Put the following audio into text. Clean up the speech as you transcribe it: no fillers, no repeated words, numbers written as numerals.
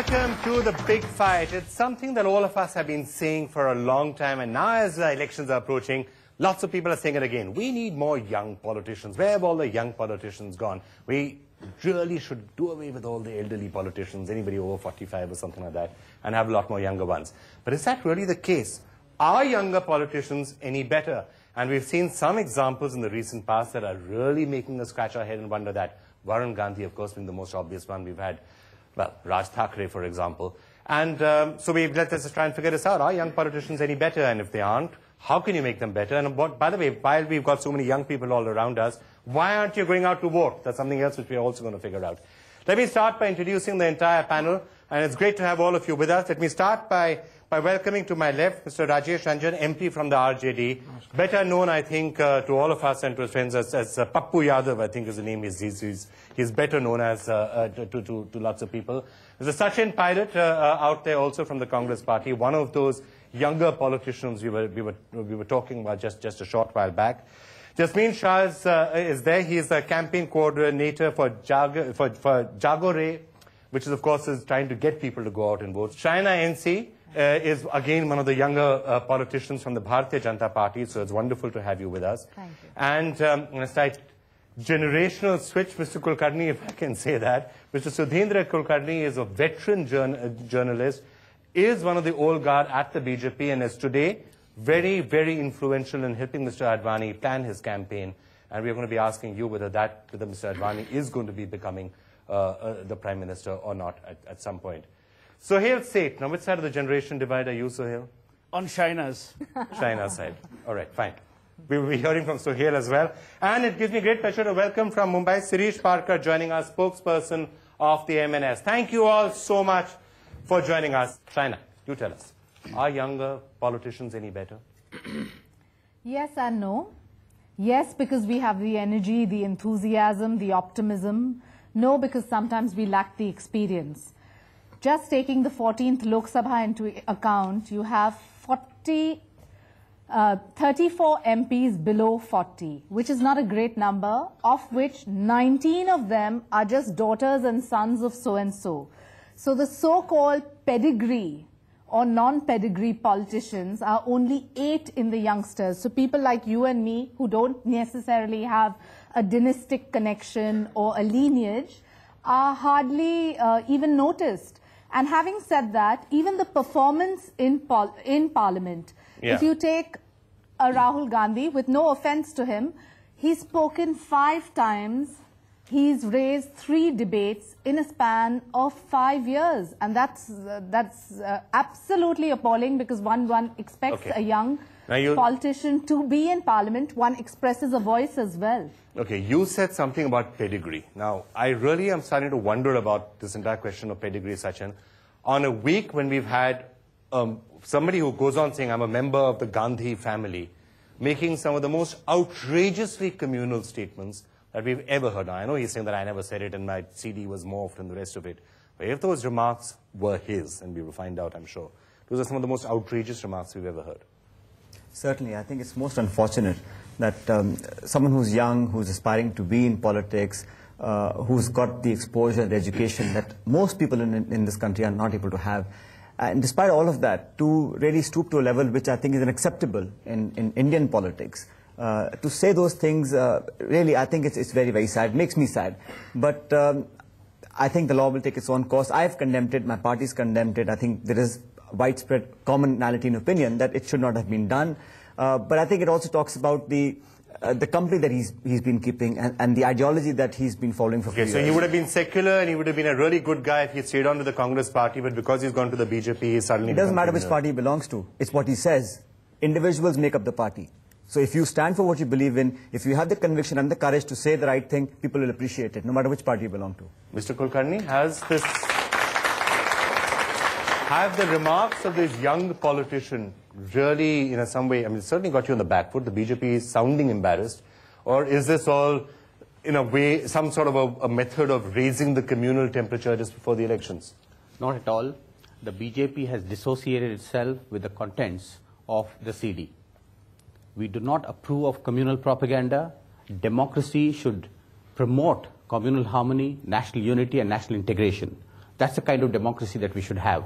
Welcome to the big fight. It's something that all of us have been saying for a long time, and now as the elections are approaching, lots of people are saying it again. We need more young politicians. Where have all the young politicians gone? We really should do away with all the elderly politicians, anybody over 45 or something like that, and have a lot more younger ones. But is that really the case? Are younger politicians any better? And we've seen some examples in the recent past that are really making us scratch our head and wonder that. Varun Gandhi, of course, being the most obvious one. We've had, well, Raj Thackeray, for example. And so let's try and figure this out. Are young politicians any better? And if they aren't, how can you make them better? And by the way, while we've got so many young people all around us, why aren't you going out to vote? That's something else which we're also going to figure out. Let me start by introducing the entire panel. And it's great to have all of you with us. Let me start by welcoming to my left Mr. Rajesh Ranjan, MP from the RJD, better known, I think, to all of us and to his friends as Pappu Yadav, I think is the name. He's better known as to lots of people. There's a Sachin Pilot out there also from the Congress Party, one of those younger politicians we were talking about just a short while back. Jasmine Shah is there. He is the campaign coordinator for Jagore, which is, of course, trying to get people to go out and vote. Shaina NC is, again, one of the younger politicians from the Bharatiya Janata Party, so it's wonderful to have you with us. Thank you. And it's like generational switch, Mr. Kulkarni, if I can say that. Mr. Sudhindra Kulkarni is a veteran journalist, is one of the old guard at the BJP, and is today very, very influential in helping Mr. Advani plan his campaign. And we're going to be asking you whether Mr. Advani is going to be becoming the Prime Minister or not at some point. Sohail Seth, now which side of the generation divide are you, Sohail? On Shaina's. Shaina's side. All right, fine. We will be hearing from Sohail as well. And it gives me great pleasure to welcome from Mumbai, Sirish Parker, joining us, spokesperson of the MNS. Thank you all so much for joining us. Shaina, you tell us, are younger politicians any better? Yes and no. Yes, because we have the energy, the enthusiasm, the optimism. No, because sometimes we lack the experience. Just taking the 14th Lok Sabha into account, you have 34 MPs below 40, which is not a great number, of which 19 of them are just daughters and sons of so-and-so. So the so-called pedigree or non-pedigree politicians are only 8 in the youngsters. So people like you and me who don't necessarily have a dynastic connection or a lineage are hardly even noticed. And having said that, even the performance in Parliament, if you take Rahul Gandhi, with no offense to him, he's spoken 5 times, he's raised 3 debates in a span of 5 years. And that's absolutely appalling, because one expects a young politician to be in Parliament. One expresses a voice as well. Okay, you said something about pedigree. Now, I really am starting to wonder about this entire question of pedigree, Sachin. On a week when we've had somebody who goes on saying, I'm a member of the Gandhi family, making some of the most outrageously communal statements that we've ever heard. Now, I know he's saying that I never said it and my CD was morphed and the rest of it. But if those remarks were his, and we will find out, I'm sure, those are some of the most outrageous remarks we've ever heard. Certainly, I think it's most unfortunate that someone who's young, who's aspiring to be in politics, who's got the exposure and education that most people in this country are not able to have, and despite all of that, to really stoop to a level which I think is unacceptable in Indian politics. To say those things, really, I think it's very, very sad. It makes me sad. But I think the law will take its own course. I've condemned it. My party's condemned it. I think there is widespread commonality in opinion that it should not have been done. But I think it also talks about the company that he's been keeping and the ideology that he's been following for 4 years. So he would have been secular and he would have been a really good guy if he stayed on to the Congress party, but because he's gone to the BJP, he suddenly... It doesn't matter which party he belongs to. It's what he says. Individuals make up the party. So if you stand for what you believe in, if you have the conviction and the courage to say the right thing, people will appreciate it, no matter which party you belong to. Mr. Kulkarni, have the remarks of this young politician really, in some way, I mean, it certainly got you on the back foot, the BJP is sounding embarrassed, or is this all, in a way, some sort of a method of raising the communal temperature just before the elections? Not at all. The BJP has dissociated itself with the contents of the CD. We do not approve of communal propaganda. Democracy should promote communal harmony, national unity and national integration. That's the kind of democracy that we should have.